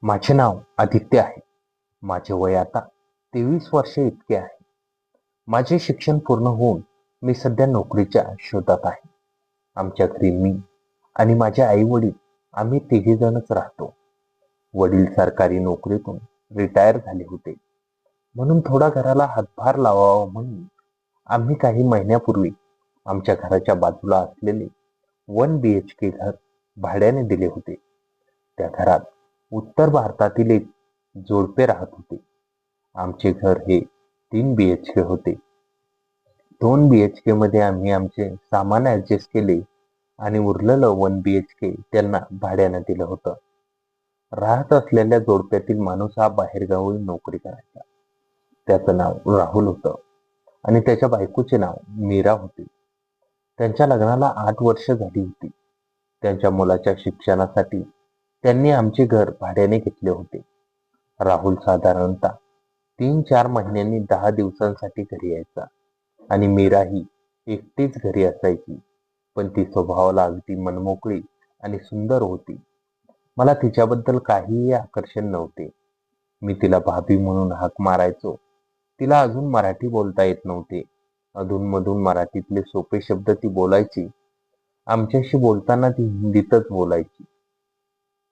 माझे नाव आदित्य आहे. माझे वय आता 23 वर्षे इतके आहे. माझे शिक्षण पूर्ण होऊन मी सध्या नोकरीच्या शोधात आहे. आमच्या घरी मी आणि माझे आई वडील आम्ही तिघे जणच राहतो. वडील सरकारी नोकरीतून रिटायर झाले होते, म्हणून थोडा घराला हातभार लावावा म्हणून आम्ही काही महिन्यापूर्वी आमच्या घराच्या बाजूला असलेले 1 BHK घर भाड्याने दिले होते. त्या घरात उत्तर भारतातील एक जोडपे राहत होते. आमचे घर हे 3 BHK होते. 2 BHK मध्ये आम्ही आमचे सामान ऍडजस्ट केले आणि उरलेलं 1 BHK त्यांना भाड्यानं दिलं होतं. राहत असलेल्या जोडप्यातील माणूस हा बाहेरगावी नोकरी करायचा. त्याचं नाव राहुल होतं आणि त्याच्या बायकोचे नाव मीरा होते. त्यांच्या लग्नाला 8 वर्ष झाली होती. त्यांच्या मुलाच्या शिक्षणासाठी त्यांनी आमचे घर भाड्याने घेतले होते. राहुल साधारणतः 3-4 महिन्यांनी 10 दिवसांसाठी घरी यायचा आणि मीरा ही एकटीच घरी असायची. पण ती स्वभावाला अगदी मनमोकळी आणि सुंदर होती. मला तिच्याबद्दल काहीही आकर्षण नव्हते. मी तिला भाभी म्हणून हाक मारायचो. तिला अजून मराठी बोलता येत नव्हते. अधूनमधून मराठीतले सोपे शब्द ती बोलायची. आमच्याशी बोलताना ती हिंदीतच बोलायची.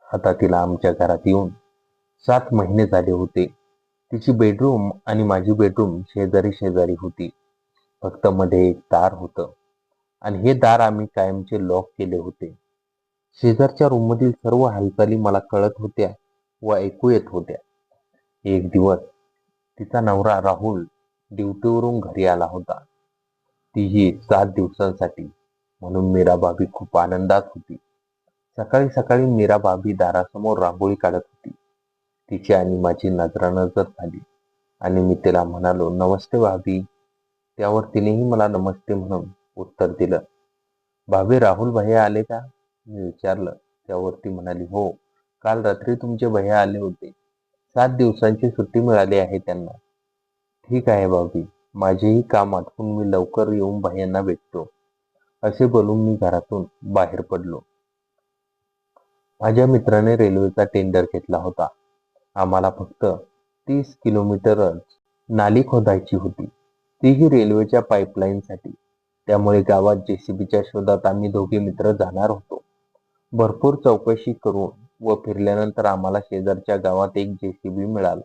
आता तिला आमच्या घरात येऊन 7 महिने झाले होते. तिची बेडरूम आणि माझी बेडरूम शेजारी शेजारी होती. फक्त मध्ये एक दार होतं आणि हे दार आम्ही कायमचे लॉक केले होते. शेजारच्या रूममधील सर्व हालचाली मला कळत होत्या व ऐकू येत होत्या. एक दिवस तिचा नवरा राहुल ड्युटीवरून घरी आला होता. तीही 7 दिवसांसाठी. म्हणून मीरा भाभी खूप आनंदात होती. सकाळी सकाळी मीरा भाभी दारासमोर रांगोळी काढत होती. तिची आणि माझी नजरानजर झाली आणि मी तिला म्हणालो, नमस्ते भाभी. त्यावर तिनेही मला नमस्ते म्हणून उत्तर दिलं. भाभी, राहुल भैया आले का? मी विचारलं. त्यावर ती म्हणाली, हो, काल रात्री तुमचे भैया आले होते. 7 दिवसांची सुट्टी मिळाली आहे त्यांना. ठीक आहे भाभी, माझेही काम आटपून मी लवकर येऊन भैयांना भेटतो, असे बोलून मी घरातून बाहेर पडलो. माझ्या मित्राने रेल्वेचा टेंडर घेतला होता. आम्हाला फक्त 30 किलोमीटरच नाली खोदायची होती, तीही रेल्वेच्या पाईपलाईनसाठी. त्यामुळे गावात जेसीबीच्या शोधात आम्ही दोघे मित्र जाणार होतो. भरपूर चौकशी करून व फिरल्यानंतर आम्हाला शेजारच्या गावात एक जेसीबी मिळाला.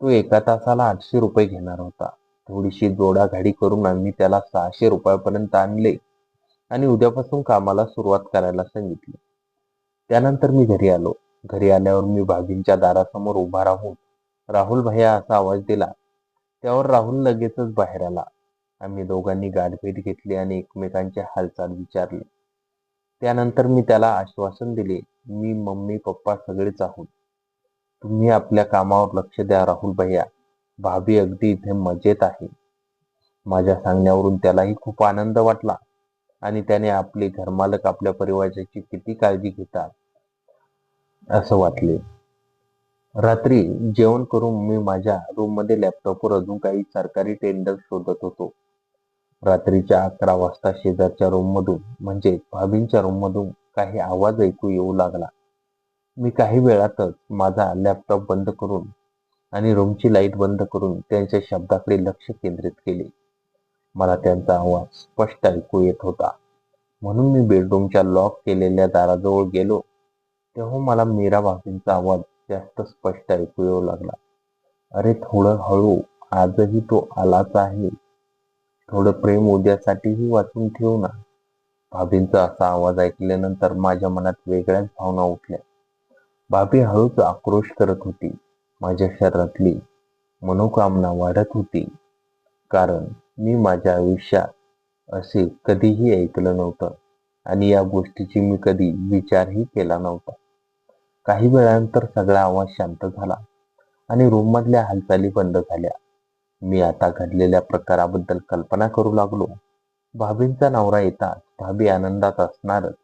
तो एका तासाला 800 रुपये घेणार होता. थोडीशी जोडाघाडी करून आम्ही त्याला 600 रुपयापर्यंत आणले आणि उद्यापासून कामाला सुरुवात करायला सांगितली. त्यानंतर मी घरी आलो. घरी आल्यावर मी भाभींच्या दारासमोर उभा राहून राहुल भैया असा आवाज दिला. त्यावर राहुल लगेचच बाहेर आला. आम्ही दोघांनी गाठभेट घेतली आणि एकमेकांचे हालचाल विचारले. त्यानंतर मी त्याला आश्वासन दिले, मी, मम्मी, पप्पा सगळेच आहोत. तुम्ही आपल्या कामावर लक्ष द्या राहुल भैया. भाभी अगदी इथे मजेत आहे. माझ्या सांगण्यावरून त्यालाही खूप आनंद वाटला आणि त्याने आपले घरमालक आपल्या परिवाराची किती काळजी घेतात असं वाटले. रात्री जेवण करून मी माझ्या रूममध्ये लॅपटॉपवर अजून काही सरकारी टेंडर शोधत होतो. रात्रीच्या 11 वाजता शेजारच्या रूममधून म्हणजे भाभींच्या रूममधून काही आवाज ऐकू येऊ लागला. मी काही वेळातच माझा लॅपटॉप बंद करून आणि रूमची लाईट बंद करून त्यांच्या शब्दाकडे लक्ष केंद्रित केले. मला त्यांचा आवाज स्पष्ट ऐकू येत होता. म्हणून मी बेडरूमच्या लॉक केलेल्या दाराजवळ गेलो. तेव्हा मला मीरा भाभींचा आवाज जास्त स्पष्ट ऐकू येऊ लागला. अरे थोडं हळू, आजही तो आलाच आहे. थोडं प्रेम उद्यासाठीही वाचून ठेवू ना. भाभींचा असा आवाज ऐकल्यानंतर माझ्या मनात वेगळ्याच भावना उठल्या. भाभी हळूच आक्रोश करत होती. माझ्या शरीरातली मनोकामना वाढत होती. कारण मी माझ्या आयुष्यात असे कधीही ऐकलं नव्हतं आणि या गोष्टीची मी कधी विचारही केला नव्हता. काही वेळानंतर सगळा आवाज शांत झाला आणि रूममधल्या हालचाली बंद झाल्या. मी आता घडलेल्या प्रकाराबद्दल कल्पना करू लागलो. भाभींचा नवरा येताच भाभी आनंदात असणारच,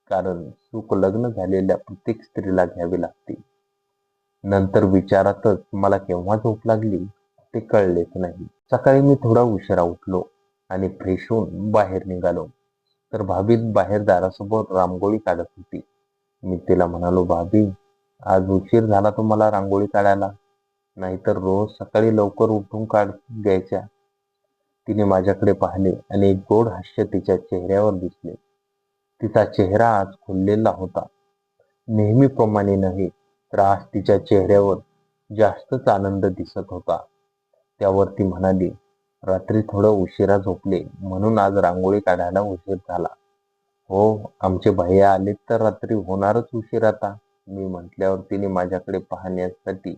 कारण सुख लग्न झालेल्या प्रत्येक स्त्रीला घ्यावी लागते. नंतर विचारातच मला केव्हा झोप लागली ते कळलेच नाही. सकाळी मी थोडा उशिरा उठलो आणि फ्रेश होऊन बाहेर निघालो, तर भाभी बाहेर दारासमोर रांगोळी काढत होती. मी तिला म्हणालो, भाभी, आज उशीर झाला तुम्हाला रांगोळी काढायला, नाहीतर रोज सकाळी लवकर उठून काढ घ्यायच्या. तिने माझ्याकडे पाहिले आणि एक गोड हास्य तिच्या चेहऱ्यावर दिसले. तिचा चेहरा आज खुललेला होता. नेहमीप्रमाणे नव्हे, तर आज तिच्या चेहऱ्यावर जास्तच आनंद दिसत होता. त्यावर ती म्हणाली, रात्री थोडं उशिरा झोपले म्हणून आज रांगोळी काढायला उशीर झाला. हो, आमचे भैया आले तर रात्री होणारच उशीर आता, मी म्हटल्यावर तिने माझ्याकडे पाहण्यासाठी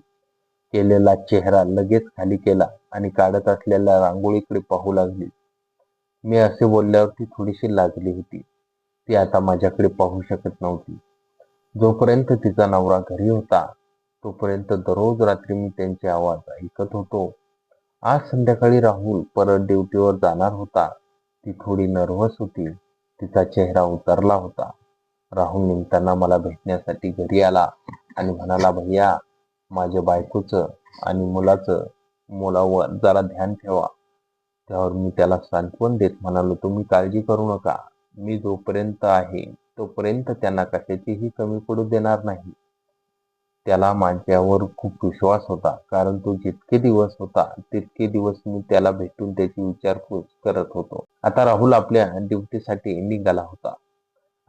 केलेला चेहरा लगेच खाली केला आणि काढत असलेल्या रांगोळीकडे पाहू लागली. मी असे बोलल्यावर ती थोडीशी लाजली होती. ती आता माझ्याकडे पाहू शकत नव्हती. जोपर्यंत तिचा नवरा घरी होता, तोपर्यंत दररोज रात्री मी त्यांचे आवाज ऐकत होतो. आज संध्याकाळी राहुल परत ड्युटीवर जाणार होता. ती थोडी नर्व्हस होती. तिचा चेहरा उतरला होता. राहुल निघताना मला भेटण्यासाठी घरी आला आणि म्हणाला, भैया, माझ्या बायकोचं आणि मुलावर जरा ध्यान ठेवा. त्यावर मी त्याला सांत्वन देत म्हणालो, तुम्ही काळजी करू नका. मी जोपर्यंत आहे तोपर्यंत त्यांना कशाचीही कमी पडू देणार नाही. त्याला माझ्यावर खूप विश्वास होता, कारण तो जितके दिवस होता तितके दिवस मी त्याला भेटून त्याची विचारपूस करत होतो. आता राहुल आपल्या ड्युटीसाठी निघाला होता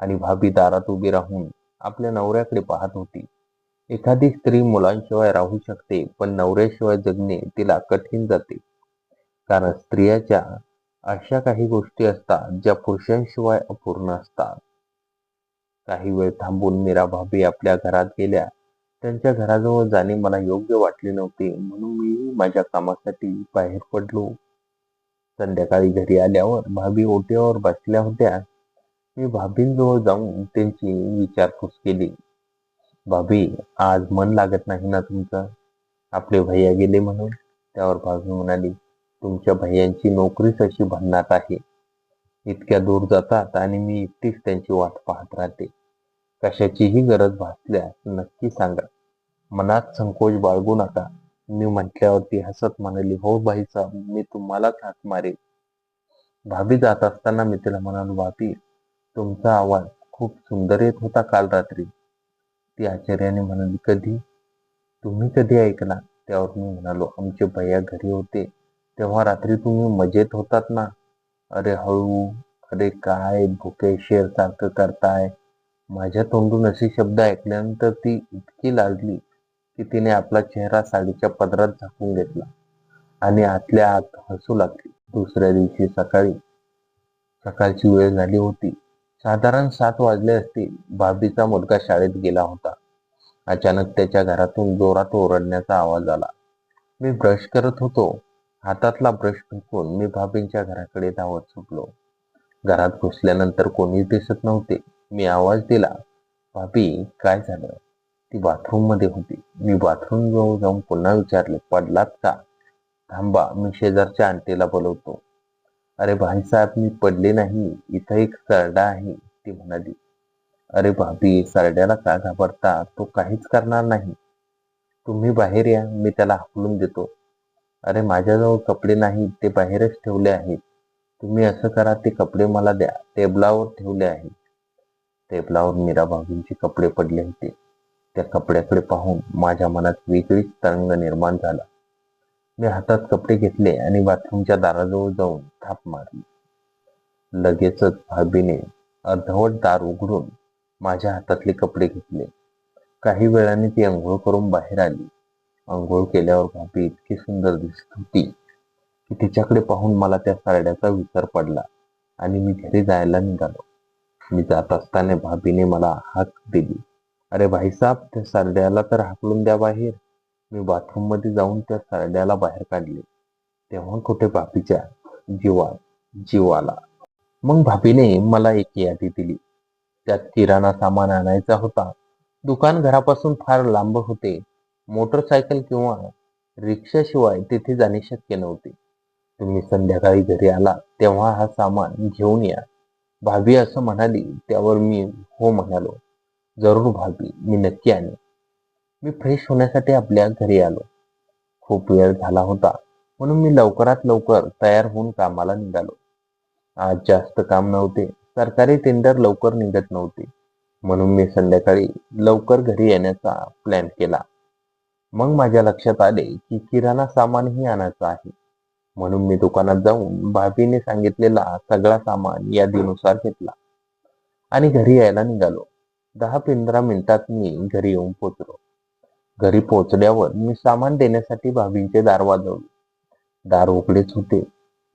आणि भाभी दारात उभी राहून आपल्या नवऱ्याकडे पाहत होती. एखादी स्त्री मुलांशिवाय राहू शकते, पण नवऱ्याशिवाय जगणे तिला कठीण जाते. कारण स्त्रियाच्या अशा काही गोष्टी असतात ज्या पुरुषांशिवाय अपूर्ण असतात. काही वेळ थांबून मीरा भाभी आपल्या घरात गेल्या. त्यांच्या घराजवळ जाणे मला योग्य वाटले नव्हते, म्हणून मी माझ्या कामासाठी बाहेर पडलो. संध्याकाळी घरी आल्यावर भाभी ओट्यावर बसल्या होत्या. मी भाभींजवळ जाऊन त्यांची विचारपूस केली. भाभी, आज मन लागत नाही ना तुमचं? आपले भैया गेले म्हणून? त्यावर भाभी म्हणाली, तुमच्या भैयांची नोकरीच अशी भन्नाट आहे. इतक्या दूर जातात आणि मी एकटीच त्यांची वाट पाहत राहते. कशाचीही गरज भासल्यास नक्की सांगा. मनात संकोच बाळगू नका. मी म्हटल्यावरती हसत म्हणाली, हो भाईसाहेब, मी तुम्हालाच हाक मारेन. भाभी जात असताना मी तिला म्हणालो, भाभी, तुमचा आवाज खूप सुंदर येत होता काल रात्री. ती आश्चर्याने म्हणाली, कधी? तुम्ही कधी ऐकला? त्यावर मी म्हणालो, आमचे भैया घरी होते तेव्हा रात्री तुम्ही मजेत होतात ना. अरे हळू, अरे काय भुके शेर सारखं करताय. माझ्या तोंडून असे शब्द ऐकल्यानंतर ती इतकी लाजली की तिने आपला चेहरा साडीच्या पदरात झाकून घेतला आणि आतल्या आत हसू लागली. दुसऱ्या दिवशी सकाळची वेळ झाली होती. साधारण 7 वाजले असतील. भाभीचा मुलगा शाळेत गेला होता. अचानक त्याच्या घरातून जोरात ओरडण्याचा आवाज आला. मी ब्रश करत होतो. हातातला ब्रश फेकून मी भाभींच्या घराकडे धावत सुटलो. घरात घुसल्यानंतर कोणीच दिसत नव्हते. मी आवाज दिला, भाभी, काय झालं? ती बाथरूम मध्ये होती. मी बाथरूम जवळ जाऊन पुन्हा विचारले, पडलात का? थांबा, मी शेजारच्या आंटीला बोलवतो. अरे भाईसाहेब, मी पडले नाही, इथं एक सरडा आहे, ती म्हणाली. अरे भाभी, सरड्याला का घाबरता? तो काहीच करणार नाही. तुम्ही बाहेर या, मी त्याला हाकलून देतो. अरे माझ्याजवळ कपडे नाहीत, ते बाहेरच ठेवले आहेत. तुम्ही असं करा, ते कपडे मला द्या, टेबलावर ठेवले आहेत. टेबलावर मीरा भाभींचे कपडे पडले होते. त्या कपड्याकडे पाहून माझ्या मनात वेगळीच तरंग निर्माण झाला. मी हातात कपडे घेतले आणि बाथरूमच्या दाराजवळ जाऊन थाप मारली. लगेचच भाभीने अर्धवट दार उघडून माझ्या हातातले कपडे घेतले. काही वेळाने ती अंघोळ करून बाहेर आली. अंघोळ केल्यावर भाभी इतकी सुंदर दिसत होती की तिच्याकडे पाहून मला त्या सरड्याचा विसर पडला आणि मी घरी जायला निघालो. मी जात असताना भाभीने मला हाक दिली. अरे भाईसाहेब, त्या सरड्याला तर हाकलून द्या बाहेर. मी बाथरूम मध्ये जाऊन त्या सरड्याला बाहेर काढले. तेव्हा कुठे भाभीच्या जीव आला. मग भाभीने मला एक यादी दिली. त्यात किराणा सामान आणायचा होता. दुकान घरापासून फार लांब होते. मोटरसायकल किंवा रिक्षाशिवाय तिथे जाणे शक्य नव्हते. तुम्ही संध्याकाळी घरी आला तेव्हा हा सामान घेऊन या, भाभी असं म्हणाली. त्यावर मी हो म्हणालो. जरूर भाभी, मी नक्की आणेन. मी फ्रेश होण्यासाठी आपल्या घरी आलो. खूप वेळ झाला होता, म्हणून मी लवकरात लवकर तयार होऊन कामाला निघालो. आज जास्त काम नव्हते. सरकारी टेंडर लवकर निघत नव्हते. म्हणून मी संध्याकाळी लवकर घरी येण्याचा प्लॅन केला. मग माझ्या लक्षात आले की किराणा सामानही आणायचं आहे. म्हणून मी दुकानात जाऊन भाभीने सांगितलेला सगळा सामान यादीनुसार घेतला आणि घरी यायला निघालो. 10-15 मिनिटात मी घरी येऊन पोहोचलो. घरी पोहोचल्यावर मी सामान देण्यासाठी भाभींचे दार वाजवले. दार उघडेच होते.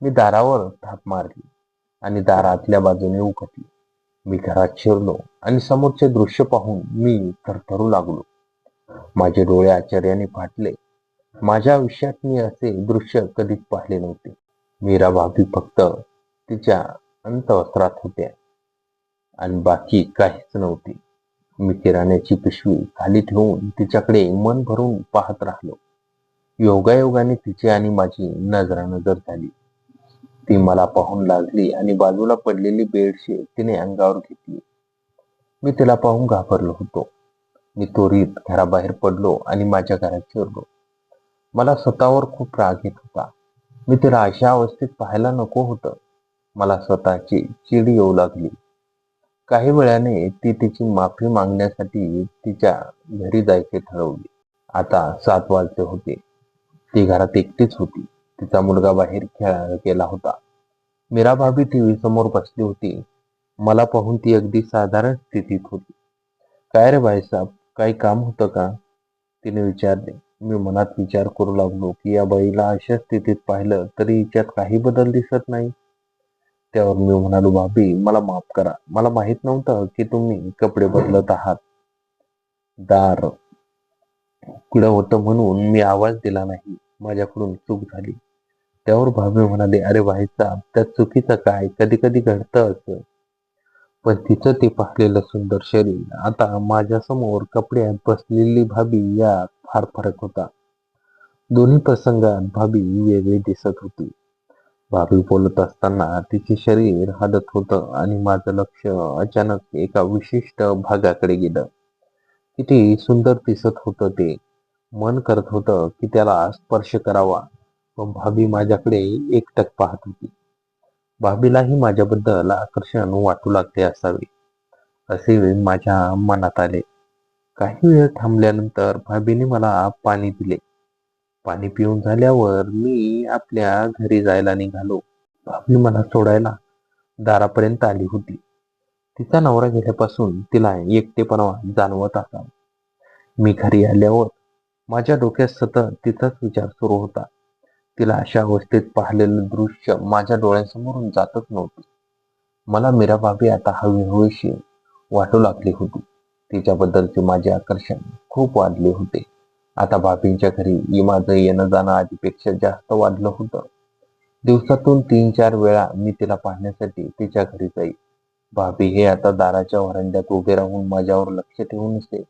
मी दारावर थाप मारली आणि दार आतल्या बाजूने उघडले. मी घरात शिरलो आणि समोरचे दृश्य पाहून मी थरथरू लागलो. माझे डोळे आश्चर्याने फाटले. माझ्या आयुष्यात मी असे दृश्य कधीच पाहिले नव्हते. मीरा भाभी फक्त तिच्या अंतवस्त्रात होत्या आणि बाकी काहीच नव्हते. मी किराण्याची पिशवी खाली ठेवून तिच्याकडे मन भरून पाहत राहिलो. योगायोगाने तिची आणि माझी नजरानजर झाली. ती मला पाहून लागली आणि बाजूला पडलेली बेडशीट तिने अंगावर घेतली. मी तिला पाहून घाबरलो होतो. मी त्वरित घराबाहेर पडलो आणि माझ्या घरात शिरलो. मला स्वतःवर खूप राग येत होता. मी तिला अशा अवस्थेत पाहायला नको होतं. मला स्वतःची चीड येऊ लागली. काही वेळाने ती तिची माफी मागण्यासाठी तिच्या घरी जायचे ठरवले. आता 7 वाजले होते. ती घरात एकटीच होती. तिचा मुलगा बाहेर खेळायला गेला होता. मीरा भाभी टीव्ही समोर बसली होती. मला पाहून ती अगदी साधारण स्थितीत होती. काय रे भाईसाहेब, काही काम होतं का? तिने विचारले. मी मनात विचार करू लागलो की या बाईला अशा स्थितीत पाहिलं तरी हिच्यात काही बदल दिसत नाही. त्यावर मी म्हणालो, भाभी मला माफ करा. मला माहित नव्हतं की तुम्ही कपडे बदलत आहात. दार उघडं होतं म्हणून मी आवाज दिला नाही. माझ्याकडून चूक झाली. त्यावर भाभी म्हणाले, अरे भाईसाहेब, त्यात चुकीचं काय? कधी कधी घडतं असं. पण तिचं ते पाहिलेलं सुंदर शरीर, आता माझ्यासमोर कपड्यात बसलेली भाभी यात फार फरक होता. दोन्ही प्रसंगात भाभी वेगळी दिसत होती. भाभी बोलत असताना तिचे शरीर हालत होतं आणि माझं लक्ष अचानक एका विशिष्ट भागाकडे गेलं. किती सुंदर दिसत होतं ते. मन करत होतं की त्याला स्पर्श करावा, पण भाभी माझ्याकडे एकटक पाहत होती. भाभीलाही माझ्याबद्दल आकर्षण वाटू लागले असावे, असे माझ्या मनात आले. काही वेळ थांबल्यानंतर भाभीने मला पाणी दिले. पाणी पिऊन झाल्यावर मी आपल्या घरी जायला निघालो. भाभी मला सोडायला दारापर्यंत आली होती. तिचा नवरा गेल्यापासून तिला एकटेपणा जाणवत असावा. मी घरी आल्यावर माझ्या डोक्यात सतत तिचाच विचार सुरू होता. तिला अशा अवस्थेत पाहिलेलं दृश्य माझ्या डोळ्यासमोरून जातच नव्हते. मला मीरा भाभी आता हवीहवीशी वाटू लागली होती. तिच्याबद्दलचे माझे आकर्षण खूप वाढले होते. आता भाभींच्या घरी माझं येणं जाणं आधीपेक्षा जास्त वाढलं होतं. दिवसातून 3-4 वेळा मी तिला पाहण्यासाठी तिच्या घरी जाई. भाभी हे आता दाराच्या व्हरांड्यात उभे राहून माझ्यावर लक्ष ठेवून असे.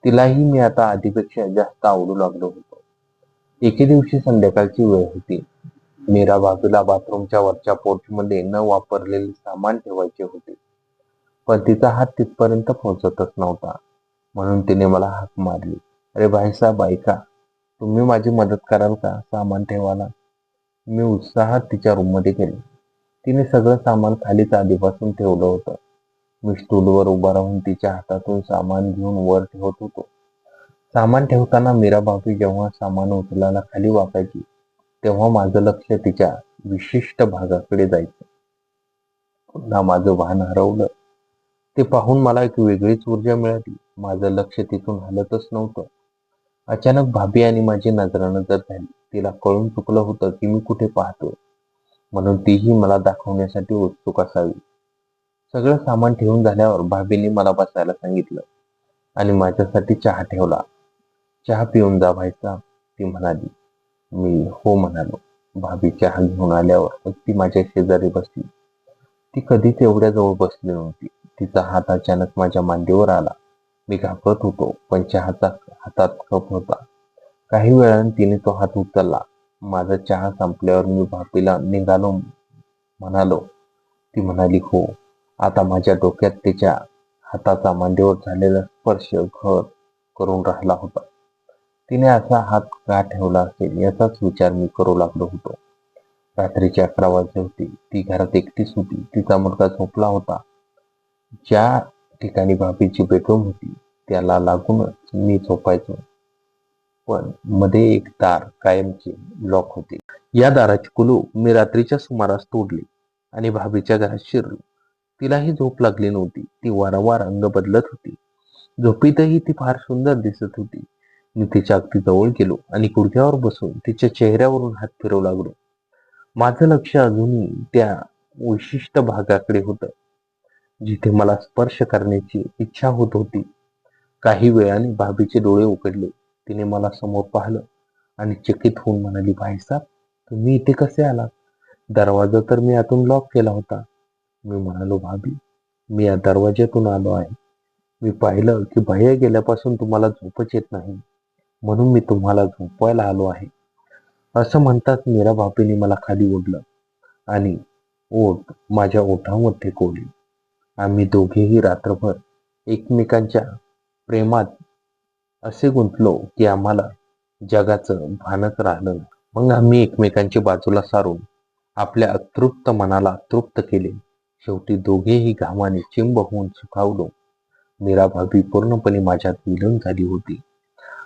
तिलाही मी आता आधीपेक्षा जास्त आवडू लागलो होतो. एके दिवशी संध्याकाळची वेळ होती. मीरा भाभीला बाथरूमच्या वरच्या पोर्चमध्ये न वापरलेले सामान ठेवायचे होते. पण तिचा हात तिथपर्यंत पोहोचतच नव्हता. म्हणून तिने मला हाक मारली. अरे भाईसाहेब, ऐका, तुम्ही माझी मदत कराल का सामान ठेवायला? मी उत्साहात तिच्या रूममध्ये गेलो. तिने सगळं सामान खालीच आधीपासून ठेवलं होतं. मी स्टूलवर उभा राहून तिच्या हातातून सामान घेऊन वर ठेवत होतो. सामान ठेवताना मीरा भाभी जेव्हा सामान उचलायला खाली वाकायची, तेव्हा माझं लक्ष तिच्या विशिष्ट भागाकडे जायचं. पुन्हा माझं भान हरवलं. ते पाहून मला एक वेगळीच ऊर्जा मिळाली. माझं लक्ष तिथून हलतच नव्हतं. अचानक भाभी आणि माझी नजरानजर झाली. तिला कळून चुकलं होतं की मी कुठे पाहतो, म्हणून तीही मला दाखवण्यासाठी उत्सुक असावी. सगळं सामान ठेवून झाल्यावर भाभीने मला बसायला सांगितलं आणि माझ्यासाठी चहा ठेवला. चहा पिऊन जा भाईसाहेब, ती म्हणाली. मी हो म्हणालो. भाभी चहा घेऊन आल्यावर ती माझ्या शेजारी बसली. ती कधीच एवढ्या जवळ बसली नव्हती. तिचा हात अचानक माझ्या मांडीवर आला. मी घाबरत होतो, पण चहाचा हातात कप होता. काही वेळाने तिने तो हात उचलला. माझा चहा संपल्यावर मी भाभीला निघालो म्हणालो. ती म्हणाली हो. आता माझ्या डोक्यात तिच्या हाताचा मांडीवर झालेला स्पर्श घर करून राहिला होता. तिने असा हात का ठेवला असेल याचाच विचार मी करू लागलो होतो. रात्रीचे 11 वाजले होते. ती घरात एकटीच होती. तिचा मुलगा झोपला होता. ज्या ठिकाणी भाभीची बेडरूम होती. त्याला लागूनच मी झोपायचो. पण मध्ये एक दार कायमचे लॉक होते. या दाराची कुलूप मी रात्रीच्या सुमारास तोडली आणि भाभीच्या घरात शिरलो. तिलाही झोप लागली नव्हती. ती वारंवार अंग बदलत होती. झोपीतही ती फार सुंदर दिसत होती. मी तिच्या अगदी जवळ गेलो आणि गुडघ्यावर बसून तिच्या चेहऱ्यावरून हात फिरवू लागलो. माझं लक्ष अजूनही त्या विशिष्ट भागाकडे होतं, जिथे मला स्पर्श करण्याची इच्छा होत होती. काही वेळाने भाभीचे डोळे उघडले. तिने मला समोर पाहिलं आणि चकित होऊन म्हणाली, "भाईसाब, तुम्ही इथे कसे आलात? दरवाजा तर मी आतून लॉक केला होता." मी म्हणालो, "भाभी, मी या दरवाज्यातून आलो आहे. मी पाहिलं की भैया गेल्यापासून तुम्हाला झोपच येत नाही, म्हणून मी तुम्हाला झोपवायला आलो आहे." असं म्हणताच मीरा भाभीने मला खाली ओढलं आणि ओठ माझ्या ओठांमध्ये कोवली. आम्ही दोघेही रात्रभर एकमेकांच्या प्रेमात असे गुंतलो की आम्हाला जगाचं भानच राहिलं नाही. मग आम्ही एकमेकांची बाजूला सारून आपल्या अतृप्त मनाला तृप्त केले. शेवटी दोघेही घामाने चिंब होऊन सुखावलो. मीरा भाभी पूर्णपणे माझ्यात विलीन झाली होती.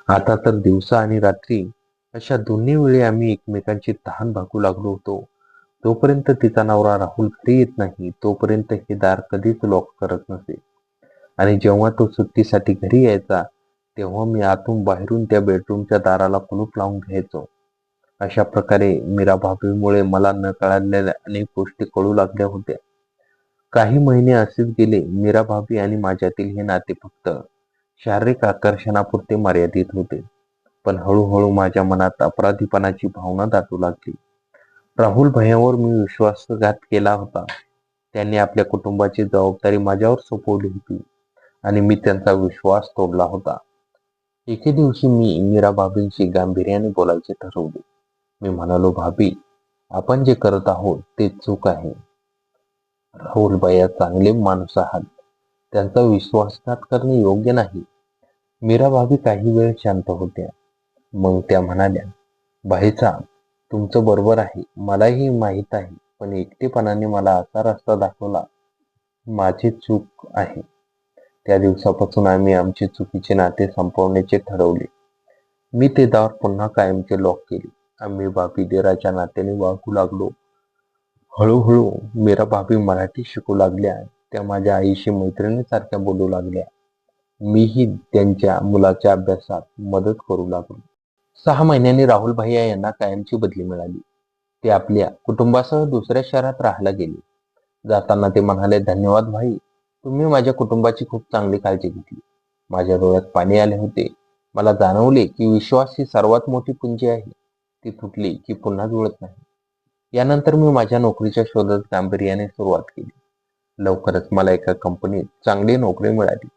आता तर दिवसा आणि रात्री अशा दोन्ही वेळी आम्ही एकमेकांची तहान भागू लागलो होतो. जोपर्यंत तिचा नवरा राहुल घरी येत नाही, तोपर्यंत हे दार कधीच लॉक करत नसे. आणि जेव्हा तो सुट्टीसाठी घरी यायचा, तेव्हा मी आतून बाहेरून त्या बेडरूमच्या दाराला कुलूप लावून घ्यायचो. अशा प्रकारे मीरा भाभीमुळे मला न कळलेल्या अनेक गोष्टी कळू लागल्या होत्या. काही महिने असेच गेले. मीरा भाभी आणि माझ्यातील हे नाते फक्त शारीरिक आकर्षणापुरते मर्यादित होते. पण हळूहळू माझ्या मनात अपराधीपणाची भावना दाटू लागली. राहुल भैयावर मी विश्वासघात केला होता. त्यांनी आपल्या कुटुंबाची जबाबदारी माझ्यावर सोपवली होती आणि मी त्यांचा विश्वास तोडला होता. एके दिवशी मी मीरा भाभींशी गांभीर्याने बोलायचे ठरवले. मी म्हणालो, "भाभी, आपण जे करत आहोत ते चूक आहे. राहुल भैया चांगले माणूस आहात. त्यांचा विश्वासघात करणे योग्य नाही." मीरा भाभी काही वेळ शांत होत्या. मग त्या म्हणाल्या, "भाईसाब, तुमचं बरोबर आहे. मलाही माहीत आहे. पण एकटेपणाने मला असा रस्ता दाखवला, माझी चूक आहे." त्या दिवसापासून आम्ही आमचे चुकीचे नाते संपवण्याचे ठरवले. मी ते दार पुन्हा कायमचे लॉक केले. आम्ही भाभी दिराच्या नात्याने वागू लागलो. हळूहळू मीरा भाभी मराठी शिकू लागल्या. त्या माझ्या आईशी मैत्रिणीसारख्या बोलू लागल्या. मीही त्यांच्या मुलाच्या अभ्यासात मदत करू लागलो. 6 महिन्यांनी राहुल भैया यांना कायमची बदली मिळाली. ते आपल्या कुटुंबासह दुसऱ्या शहरात राहायला गेले. जाताना ते म्हणाले, "धन्यवाद भाई, तुम्ही माझ्या कुटुंबाची खूप चांगली काळजी घेतली." माझ्या डोळ्यात पाणी आले होते. मला जाणवले की विश्वास ही सर्वात मोठी पुंजी आहे. ती तुटली की पुन्हा जुळत नाही. यानंतर मी माझ्या नोकरीच्या शोधात गांभीर्याने सुरुवात केली. लवकरच मला एका कंपनीत चांगली नोकरी मिळाली.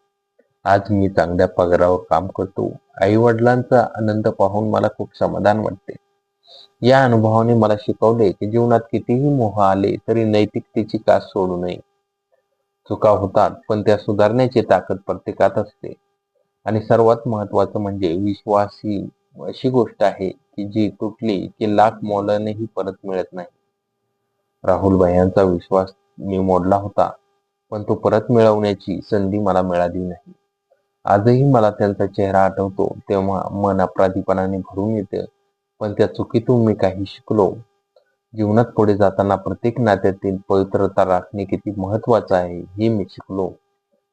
आज मी चांगल्या पगारावर काम करतो. आई वडिलांचा आनंद पाहून मला खूप समाधान वाटते. या अनुभवाने मला शिकवले की जीवनात कितीही मोह आले तरी नैतिकतेची कास सोडू नये. चुका होतात, पण त्या सुधारण्याची ताकद प्रत्येकात असते. आणि सर्वात महत्वाचं म्हणजे विश्वास ही अशी गोष्ट आहे की जी तुटली की लाख मोलानेही परत मिळत नाही. राहुल भैयांचा विश्वास मी मोडला होता, पण तो परत मिळवण्याची संधी मला मिळाली नाही. आजही मला त्यांचा चेहरा आठवतो तेव्हा मन अपराधीपणाने भरून येते. पण त्या चुकीतून मी काही शिकलो. जीवनात पुढे जाताना प्रत्येक नात्यातील पवित्रता राखणे किती महत्वाचं आहे हे मी शिकलो.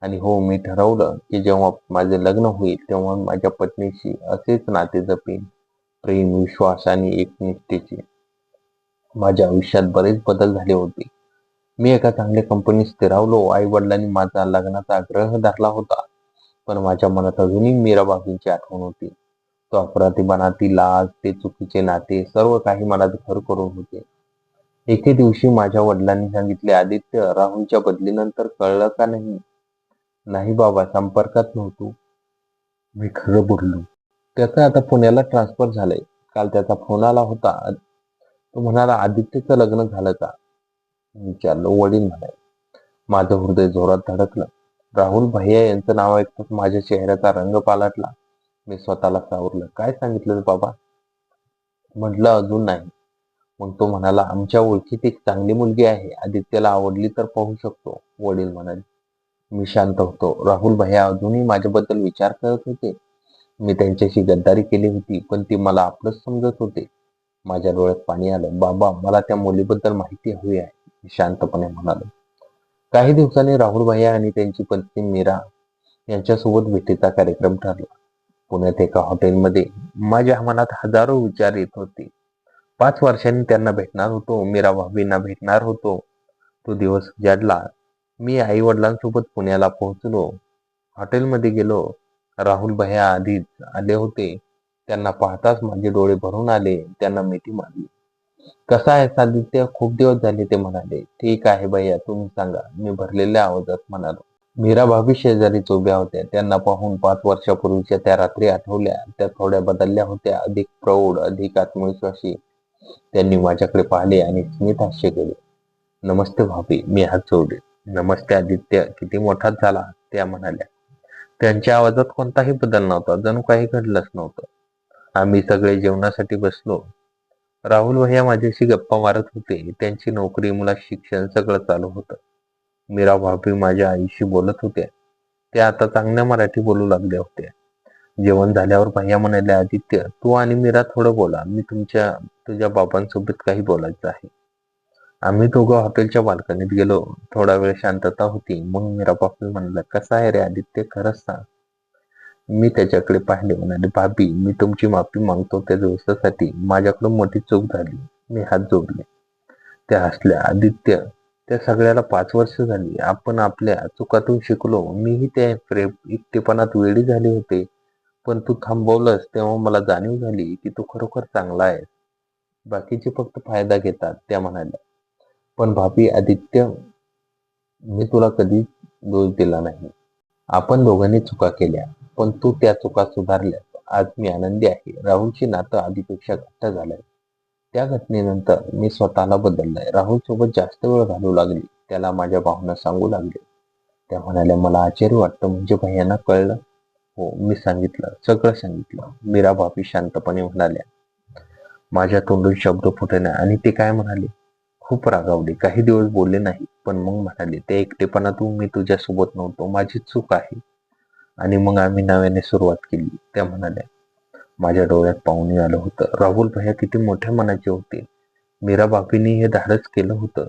आणि हो, मी ठरवलं की जेव्हा माझे लग्न होईल तेव्हा माझ्या पत्नीशी असेच नाते जपेन. प्रेम, विश्वास आणि एकनिष्ठेचे. माझ्या आयुष्यात बरेच बदल झाले होते. मी एका चांगल्या कंपनीत स्थिरावलो. आई वडिलांनी माझा लग्नाचा आग्रह धरला होता. पण माझ्या मनात अजूनही मीरा भाभींची आठवण होती. तो अपराधीपणा, ती लाज, ते चुकीचे नाते, सर्व काही मनात घर करून होते. एके दिवशी माझ्या वडिलांनी सांगितले, "आदित्य, राहुलच्या बदलीनंतर कळलं का नाही?" "नाही बाबा, संपर्कात नव्हतो." मी खरं बोललो. "त्याचं आता पुण्याला ट्रान्सफर झालंय. काल त्याचा फोन आला होता. तो म्हणाला, आदित्यचं लग्न झालं का?" विचारलं. वडील म्हणाले. माझं हृदय जोरात धडकलं. राहुल भैया यांचं नाव ऐकताच माझ्या चेहऱ्याचा रंग पालटला. मी स्वतःला सावरलं. "काय सांगितलं बाबा?" म्हटलं, "अजून नाही." मग तो म्हणाला, "आमच्या ओळखीत एक चांगली मुलगी आहे. आदित्यला आवडली तर पाहू शकतो." वडील म्हणाले. मी शांत होतो. राहुल भैया अजूनही माझ्याबद्दल विचार करत होते. मी त्यांच्याशी गद्दारी केली होती, पण ती मला आपलंच समजत होते. माझ्या डोळ्यात पाणी आलं. बाबा, मला त्या मुलीबद्दल माहिती हवी आहे, मी शांतपणे म्हणालो. काही दिवसांनी राहुल भैया आणि त्यांची पत्नी मीरा यांच्यासोबत भेटीचा कार्यक्रम ठरला. पुण्यात एका हॉटेलमध्ये. माझ्या मनात हजारो विचार येत होते. 5 वर्षांनी त्यांना भेटणार होतो. मीरा भाभींना भेटणार होतो. तो दिवस उजाडला. मी आई वडिलांसोबत पुण्याला पोहोचलो. हॉटेलमध्ये गेलो. राहुल भैया आधीच आले होते. त्यांना पाहताच माझे डोळे भरून आले. त्यांना मिठी मारली. कसा आहेस आदित्य? खूप दिवस झाले, ते म्हणाले. ठीक आहे भैया, तुम्ही सांगा, मी भरलेल्या आवाजात म्हणालो. मीरा भाभी शेजारीच उभ्या होत्या. त्यांना पाहून 5 वर्षापूर्वीच्या त्या रात्री आठवल्या. त्या थोड्या बदलल्या होत्या, अधिक प्रौढ, अधिक आत्मविश्वासी. त्यांनी माझ्याकडे पाहिले आणि स्मित हास्य केले. नमस्ते भाभी, मी हात जोडले. नमस्ते आदित्य, किती मोठाच झाला, त्या म्हणाल्या. त्यांच्या आवाजात कोणताही बदल नव्हता, जणू काही घडलंच नव्हतं. आम्ही सगळे जेवणासाठी बसलो. राहुल भैया माझ्याशी गप्पा मारत होते. त्यांची नोकरी, मुला शिक्षण सगळं चालू होतं. मीरा भाभी माझ्या आईशी बोलत होत्या. त्या आता चांगल्या मराठी बोलू लागल्या होत्या. जेवण झाल्यावर भैया म्हणाले, आदित्य, तू आणि मीरा थोडं बोला, मी तुझ्या बाबांसोबत काही बोलायचं आहे. आम्ही दोघं हॉटेलच्या बाल्कनीत गेलो. थोडा वेळ शांतता होती. मग मीरा भाभी म्हणाला, कसा आहे रे आदित्य, खरंच सांग. मी त्याच्याकडे पाहिले. म्हणाले, भाभी, मी तुमची माफी मागतो त्या दिवसासाठी. माझ्याकडून मोठी चूक झाली. मी हात जोडले. त्या हसल्या. आदित्य, त्या सगळ्याला 5 वर्ष झाली. आपण आपल्या चुकातून शिकलो. मीही त्या एकटेपणात वेडी झाले होते. पण तू थांबवलंस तेव्हा मला जाणीव झाली की तू खरोखर चांगला आहेस. बाकीचे फक्त फायदा घेतात, त्या म्हणाल्या. पण भाभी, आदित्य, मी तुला कधीच दोष दिला नाही. आपण दोघांनी चुका केल्या, पण तू त्या चुका सुधारल्यास. आज मी आनंदी आहे. राहुलची नातं आधीपेक्षा घट्ट झालंय. त्या घटनेनंतर मी स्वतःला बदललाय. राहुल सोबत जास्त वेळ घालू लागली. त्याला माझ्या भावना सांगू लागले. त्या म्हणाल्या, मला आश्चर्य वाटतं, म्हणजे भैयांना कळलं? हो, मी सांगितलं, सगळं सांगितलं. मीरा भाभी शांतपणे म्हणाल्या. माझ्या तोंडून शब्द फुटेना. आणि ते काय म्हणाले? खूप रागावले. काही दिवस बोलले नाही, पण मग म्हणाले, त्या एकटेपणातून मी तुझ्यासोबत नव्हतो, माझी चूक आहे. आणि मग आम्ही नव्याने सुरुवात केली, त्या म्हणाल्या. माझ्या डोळ्यात पाहुणे आलं होतं. राहुल भैया किती मोठ्या मनाचे होते. मीरा भाभींनी हे धाडस केलं होतं.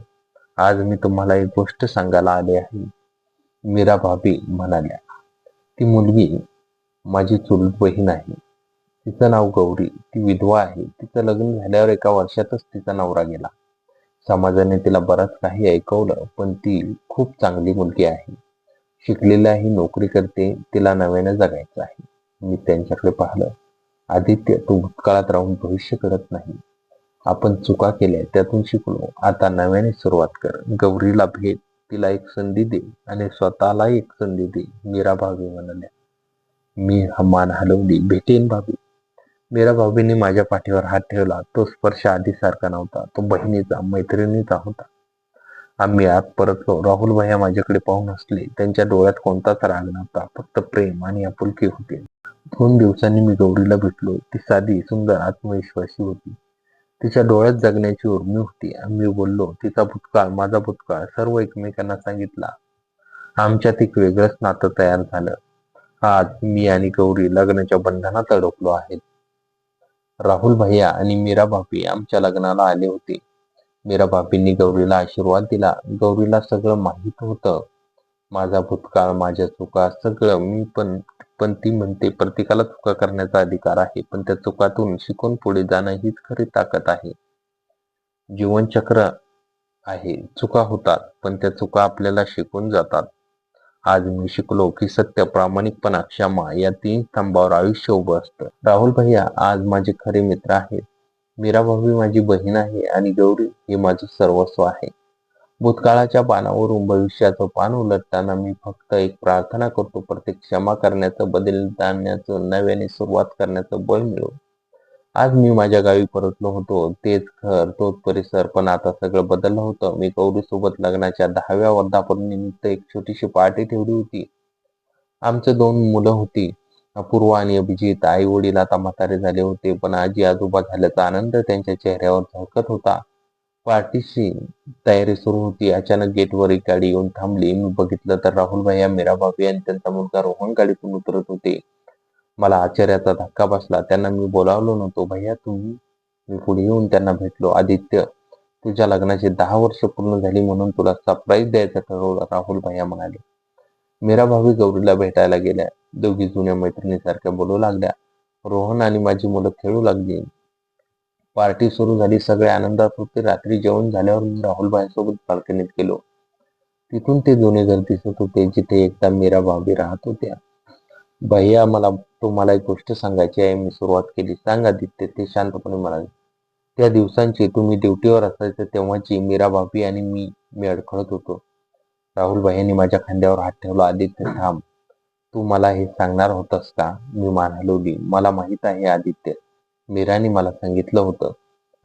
आज मी तुम्हाला एक गोष्ट सांगायला आले आहे, मीरा भाभी म्हणाल्या. ती मुलगी माझी चुलत बहीण आहे. तिचं नाव गौरी. ती विधवा आहे. तिचं लग्न झाल्यावर 1 वर्षातच तिचा नवरा गेला. समाजाने तिला बरंच काही ऐकवलं, पण ती खूप चांगली मुलगी आहे. शिकलेली आहे, नोकरी करते. तिला नव्याने जगायचं आहे. मी त्यांच्याकडे पाहिलं. आदित्य, तू भूतकाळात राहून भविष्य करत नाही. आपण चुका केल्या, त्यातून शिकलो. आता नव्याने सुरुवात कर. गौरीला भेट, तिला एक संधी दे आणि स्वतःला एक संधी दे, मीरा भाभी म्हणाल्या. मी मान हलवली. भेटेन भाभी. मीरा भाभींनी माझ्या पाठीवर हात ठेवला. तो स्पर्श आधीसारखा नव्हता. तो बहिणीचा, मैत्रिणीचा होता. आम्ही आत परतलो. राहुल भैया माझ्याकडे पाहून हसले. त्यांच्या डोळ्यात कोणताच राग नव्हता, फक्त प्रेम आणि आपुलकी होते. 2 दिवसांनी मी गौरीला भेटलो. ती साधी, सुंदर, आत्मविश्वासी होती. तिच्या डोळ्यात जगण्याची उर्मी होती. आम्ही बोललो. तिचा भूतकाळ, माझा भूतकाळ, सर्व एकमेकांना सांगितला. आमच्यात एक वेगळंच नातं तयार झालं. आज मी आणि गौरी लग्नाच्या बंधनात अडकलो आहेत. राहुल भैया आणि मीरा भाभी आमच्या लग्नाला आले होते. मीरा भाभींनी गौरीला आशीर्वाद दिला. गौरीला सगळं माहीत होतं. माझा भूतकाळ, माझ्या चुका, सगळं. पण ती म्हणते, प्रत्येकाला चुका करण्याचा अधिकार आहे, पण त्या चुकातून शिकून पुढे जाणं हीच खरी ताकद आहे. जीवनचक्र आहे. चुका होतात, पण त्या चुका आपल्याला शिकून जातात. आज मी शिकलो की सत्य, प्रामाणिकपणा, क्षमा या 3 स्तंभावर आयुष्य उभं असतं. राहुल भैया आज माझे खरे मित्र आहेत. मीरा भाभी माझी बहीण आहे आणि गौरी हे माझं सर्वस्व आहे. भूतकाळाच्या पानावरून भविष्याचं पान उलटताना मी फक्त एक प्रार्थना करतो, प्रत्येक क्षमा करण्याचं, बदलण्याचं, नव्याने सुरुवात करण्याचं बळ मिळो. आज मी माझ्या गावी परतलो होतो. तेच घर, तोच परिसर, पण आता सगळं बदललं होतं. मी गौरीसोबत लग्नाच्या 10व्या वर्धापनानिमित्त एक छोटीशी पार्टी ठेवली होती. आमचं 2 मुलं होती, अपूर्वा आणि अभिजित. आई वडील आता म्हातारे झाले होते, पण आजी आजोबा झाल्याचा आनंद त्यांच्या चेहऱ्यावर झळकत होता. पार्टीची तयारी सुरू होती. अचानक गेटवर एक गाडी येऊन थांबली. मी बघितलं तर राहुल भैया, मीरा भाभी आणि त्यांचा मुलगा रोहन गाडीतून उतरत होते. मला आश्चर्याचा धक्का बसला. त्यांना मी बोलावलो नव्हतो. भैया तुम्ही? मी पुढे येऊन त्यांना भेटलो. आदित्य, तुझ्या लग्नाचे 10 वर्ष पूर्ण झाली म्हणून तुला सरप्राईज द्यायचं ठरवलं, राहुल भैया म्हणाले. मीरा भाभी गौरीला भेटायला गेल्या. दोघी जुन्या मैत्रिणीसारख्या बोलू लागल्या. रोहन आणि माझी मुलं खेळू लागली. पार्टी सुरू झाली. सगळे आनंदात होते. रात्री जेवण झाल्यावर मी राहुल भाईसोबत बाल्कनीत गेलो. तिथून ते जुने घर दिसत होते जिथे एकदा मीरा भाभी राहत होत्या. भैया, मला तुम्हाला एक गोष्ट सांगायची आहे. मी सुरुवात केली. सांग आदित्य, ते शांतपणे म्हणाले. त्या दिवसांची तुम्ही ड्युटीवर असायचं तेव्हाची मीरा भाभी आणि मी अडखळत होतो. राहुल भाईंनी माझ्या खांद्यावर हात ठेवला. आदित्य थांब, तू मला हे सांगणार होतास का? मी मान हलवली. मला माहित आहे आदित्य, मीराने मला सांगितलं होतं.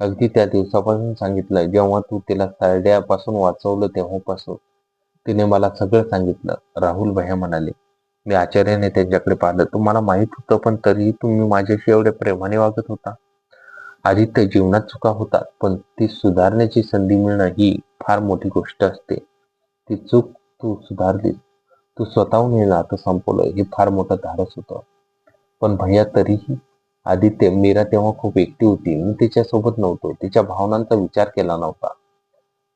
अगदी त्या दिवसापासून सांगितलं जेव्हा तू तिला सरड्यापासून वाचवलं तेव्हापासून. तिने मला सगळं सांगितलं, राहुल भैया म्हणाले. मी आश्चर्याने त्यांच्याकडे पाहिलं. तुम्हाला माहित होतं पण तरीही तुम्ही माझ्याशी एवढे प्रेमाने वागत होता? आदित्य, जीवनात चुका होतात पण ती सुधारण्याची संधी मिळणं ही फार मोठी गोष्ट असते. ती चूक तू सुधारलीस. तू स्वतःहून हे नातं संपवलं, हे फार मोठं धाडस होतं. पण भैया तरीही? आदित्य, मीरा तेव्हा खूप एकटी होती. मी तिच्यासोबत नव्हतो. तिच्या भावनांचा विचार केला नव्हता.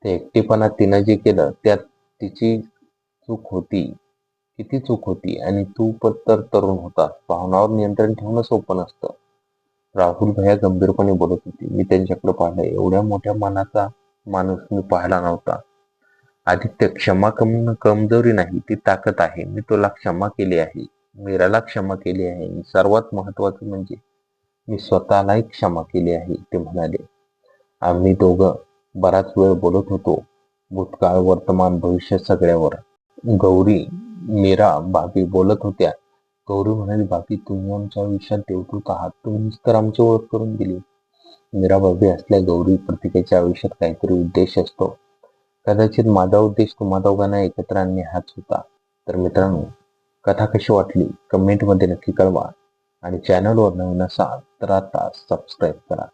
त्या एकटेपणात तिनं जे केलं त्यात तिची चूक होती. किती चूक होती. आणि तू पण तर तरुण होतास. भावनावर नियंत्रण ठेवणं सोपं नसतं. राहुल भैया गंभीरपणे बोलत होते. मी त्यांच्याकडे पाहिलं. एवढ्या मोठ्या मनाचा माणूस मी पाहिला नव्हता. आदित्य, क्षमा कमजोरी नाही, ती ताकद आहे. मी तुला क्षमा केली आहे. मीराला क्षमा केली आहे. आणि सर्वात महत्वाचं म्हणजे मी स्वतःलाही क्षमा केली आहे, ते म्हणाले. आम्ही दोघं बराच वेळ बोलत होतो. भूतकाळ, वर्तमान, भविष्य सगळ्यावर. गौरी, मीरा, भाभी बोलत होत्या. गौरी म्हणाली, भाभी तुम्ही आमच्या आयुष्यात देवदूत आहात. तुम्हीच तर आमची ओळख करून दिली. मीरा भाभी हसल्या. गौरी, प्रत्येकाच्या आयुष्यात काहीतरी उद्देश असतो. कदाचित माझा उद्देश तुम्हा दोघांना एकत्र आणणे हाच होता. तर मित्रांनो, कथा कशी वाटली कमेंटमध्ये नक्की कळवा. आणि चॅनलवर नवीन असाल तर आता सबस्क्राईब करा.